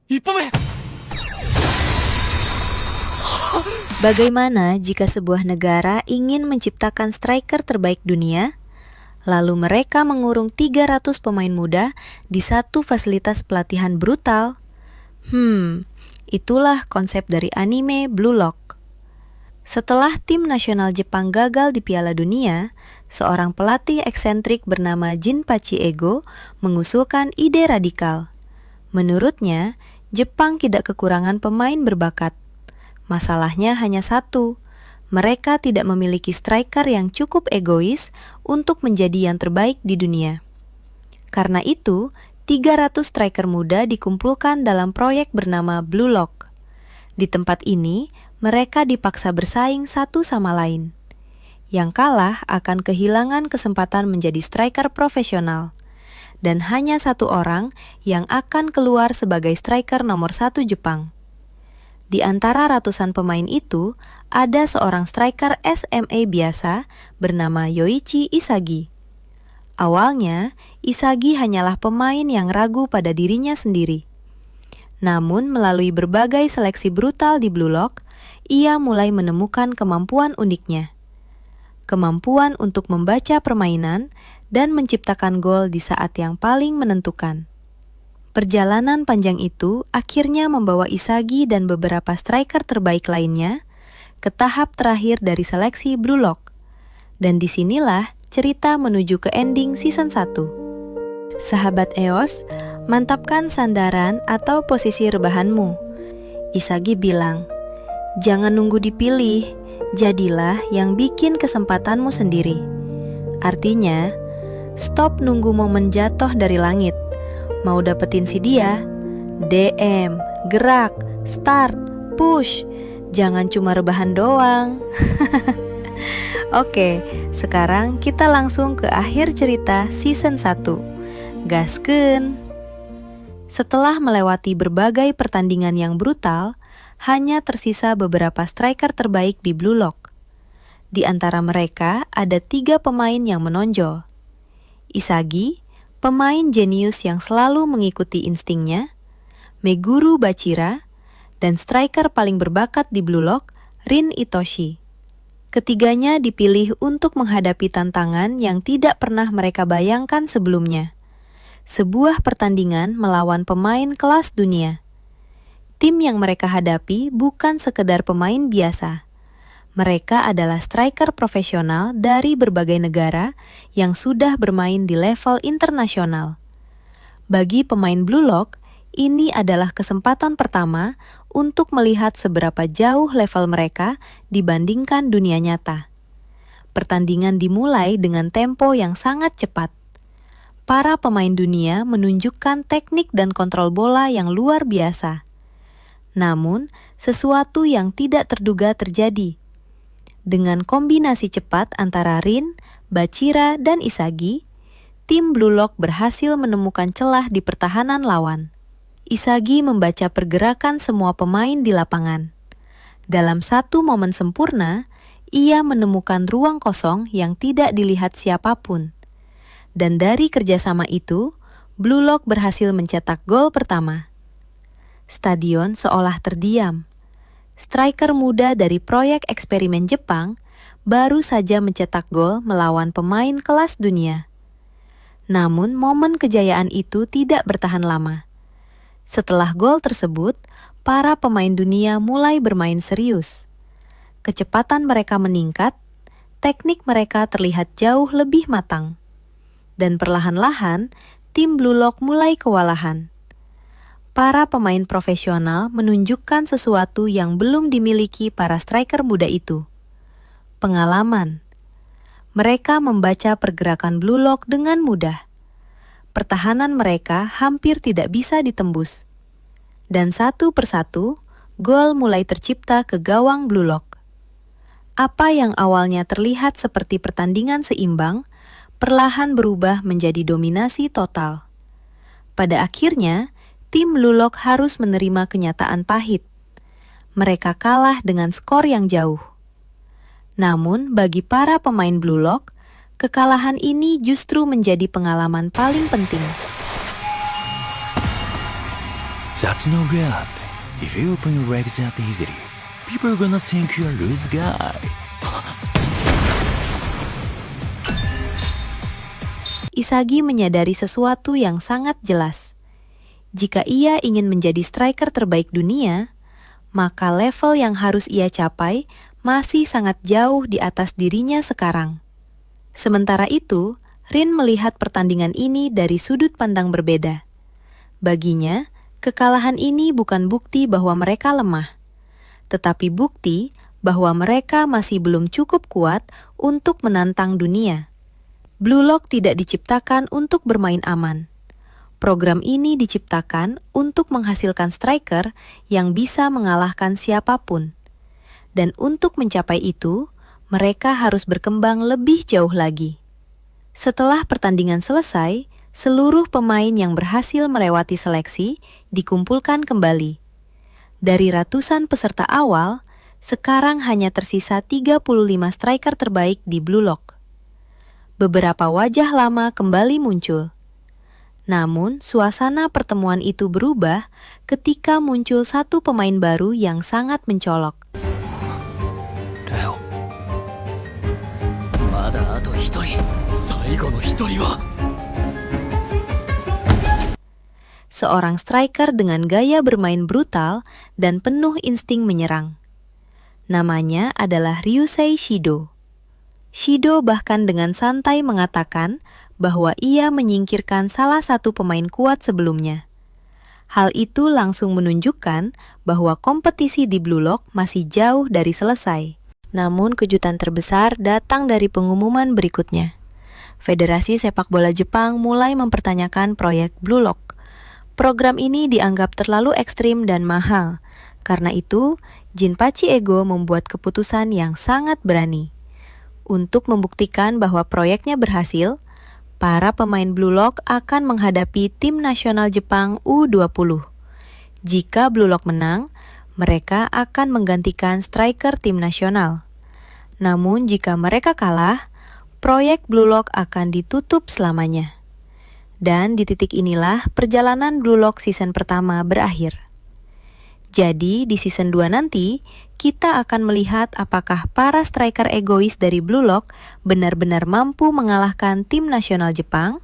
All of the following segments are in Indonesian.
이쁨에 Bagaimana jika sebuah negara ingin menciptakan striker terbaik dunia? Lalu mereka mengurung 300 pemain muda di satu fasilitas pelatihan brutal? Itulah konsep dari anime Blue Lock. Setelah tim nasional Jepang gagal di Piala Dunia, seorang pelatih eksentrik bernama Jinpachi Ego mengusulkan ide radikal. Menurutnya, Jepang tidak kekurangan pemain berbakat. Masalahnya hanya satu, mereka tidak memiliki striker yang cukup egois untuk menjadi yang terbaik di dunia. Karena itu, 300 striker muda dikumpulkan dalam proyek bernama Blue Lock. Di tempat ini, mereka dipaksa bersaing satu sama lain. Yang kalah akan kehilangan kesempatan menjadi striker profesional. Dan hanya satu orang yang akan keluar sebagai striker nomor 1 Jepang. Di antara ratusan pemain itu, ada seorang striker SMA biasa bernama Yoichi Isagi. Awalnya, Isagi hanyalah pemain yang ragu pada dirinya sendiri. Namun, melalui berbagai seleksi brutal di Blue Lock, ia mulai menemukan kemampuan uniknya. Kemampuan untuk membaca permainan dan menciptakan gol di saat yang paling menentukan. Perjalanan panjang itu akhirnya membawa Isagi dan beberapa striker terbaik lainnya ke tahap terakhir dari seleksi Blue Lock. Dan disinilah cerita menuju ke ending season 1. Sahabat EOS, mantapkan sandaran atau posisi rebahanmu. Isagi bilang, jangan nunggu dipilih, jadilah yang bikin kesempatanmu sendiri. Artinya, stop nunggu momen jatuh dari langit. Mau dapetin si dia, DM, gerak, start, push. Jangan cuma rebahan doang. Oke, sekarang kita langsung ke akhir cerita season 1. Gaskeun! Setelah melewati berbagai pertandingan yang brutal, hanya tersisa beberapa striker terbaik di Blue Lock. Di antara mereka ada 3 pemain yang menonjol. Isagi, pemain jenius yang selalu mengikuti instingnya, Meguru Bachira, dan striker paling berbakat di Blue Lock, Rin Itoshi. Ketiganya dipilih untuk menghadapi tantangan yang tidak pernah mereka bayangkan sebelumnya. Sebuah pertandingan melawan pemain kelas dunia. Tim yang mereka hadapi bukan sekedar pemain biasa. Mereka adalah striker profesional dari berbagai negara yang sudah bermain di level internasional. Bagi pemain Blue Lock, ini adalah kesempatan pertama untuk melihat seberapa jauh level mereka dibandingkan dunia nyata. Pertandingan dimulai dengan tempo yang sangat cepat. Para pemain dunia menunjukkan teknik dan kontrol bola yang luar biasa. Namun, sesuatu yang tidak terduga terjadi. Dengan kombinasi cepat antara Rin, Bachira, dan Isagi, tim Blue Lock berhasil menemukan celah di pertahanan lawan. Isagi membaca pergerakan semua pemain di lapangan. Dalam satu momen sempurna, ia menemukan ruang kosong yang tidak dilihat siapapun. Dan dari kerjasama itu, Blue Lock berhasil mencetak gol pertama. Stadion seolah terdiam. Striker muda dari proyek eksperimen Jepang baru saja mencetak gol melawan pemain kelas dunia. Namun momen kejayaan itu tidak bertahan lama. Setelah gol tersebut, para pemain dunia mulai bermain serius. Kecepatan mereka meningkat, teknik mereka terlihat jauh lebih matang. Dan perlahan-lahan, tim Blue Lock mulai kewalahan. Para pemain profesional menunjukkan sesuatu yang belum dimiliki para striker muda itu. Pengalaman. Mereka membaca pergerakan Blue Lock dengan mudah. Pertahanan mereka hampir tidak bisa ditembus. Dan satu persatu, gol mulai tercipta ke gawang Blue Lock. Apa yang awalnya terlihat seperti pertandingan seimbang, perlahan berubah menjadi dominasi total. Pada akhirnya, tim Blue Lock harus menerima kenyataan pahit. Mereka kalah dengan skor yang jauh. Namun, bagi para pemain Blue Lock, kekalahan ini justru menjadi pengalaman paling penting. That's no good. If you open your legs that easily, people are gonna think you're a loose guy. Isagi menyadari sesuatu yang sangat jelas. Jika ia ingin menjadi striker terbaik dunia, maka level yang harus ia capai masih sangat jauh di atas dirinya sekarang. Sementara itu, Rin melihat pertandingan ini dari sudut pandang berbeda. Baginya, kekalahan ini bukan bukti bahwa mereka lemah, tetapi bukti bahwa mereka masih belum cukup kuat untuk menantang dunia. Blue Lock tidak diciptakan untuk bermain aman. Program ini diciptakan untuk menghasilkan striker yang bisa mengalahkan siapapun. Dan untuk mencapai itu, mereka harus berkembang lebih jauh lagi. Setelah pertandingan selesai, seluruh pemain yang berhasil melewati seleksi dikumpulkan kembali. Dari ratusan peserta awal, sekarang hanya tersisa 35 striker terbaik di Blue Lock. Beberapa wajah lama kembali muncul. Namun, suasana pertemuan itu berubah ketika muncul satu pemain baru yang sangat mencolok. Leo. Mada ato hitori. Saigo no hitori wa. Seorang striker dengan gaya bermain brutal dan penuh insting menyerang. Namanya adalah Ryusei Shido. Shido bahkan dengan santai mengatakan bahwa ia menyingkirkan salah satu pemain kuat sebelumnya. Hal itu langsung menunjukkan bahwa kompetisi di Blue Lock masih jauh dari selesai. Namun kejutan terbesar datang dari pengumuman berikutnya. Federasi Sepak Bola Jepang mulai mempertanyakan proyek Blue Lock. Program ini dianggap terlalu ekstrim dan mahal. Karena itu, Jinpachi Ego membuat keputusan yang sangat berani. Untuk membuktikan bahwa proyeknya berhasil, para pemain Blue Lock akan menghadapi tim nasional Jepang U20. Jika Blue Lock menang, mereka akan menggantikan striker tim nasional. Namun jika mereka kalah, proyek Blue Lock akan ditutup selamanya. Dan di titik inilah perjalanan Blue Lock season pertama berakhir. Jadi di season 2 nanti, kita akan melihat apakah para striker egois dari Blue Lock benar-benar mampu mengalahkan tim nasional Jepang,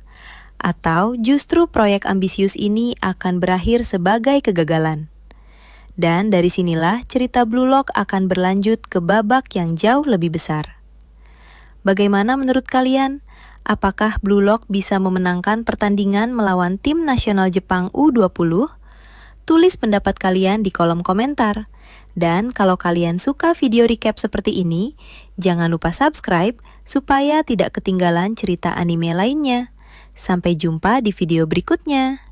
atau justru proyek ambisius ini akan berakhir sebagai kegagalan. Dan dari sinilah cerita Blue Lock akan berlanjut ke babak yang jauh lebih besar. Bagaimana menurut kalian? Apakah Blue Lock bisa memenangkan pertandingan melawan tim nasional Jepang U20? Tulis pendapat kalian di kolom komentar. Dan kalau kalian suka video recap seperti ini, jangan lupa subscribe supaya tidak ketinggalan cerita anime lainnya. Sampai jumpa di video berikutnya.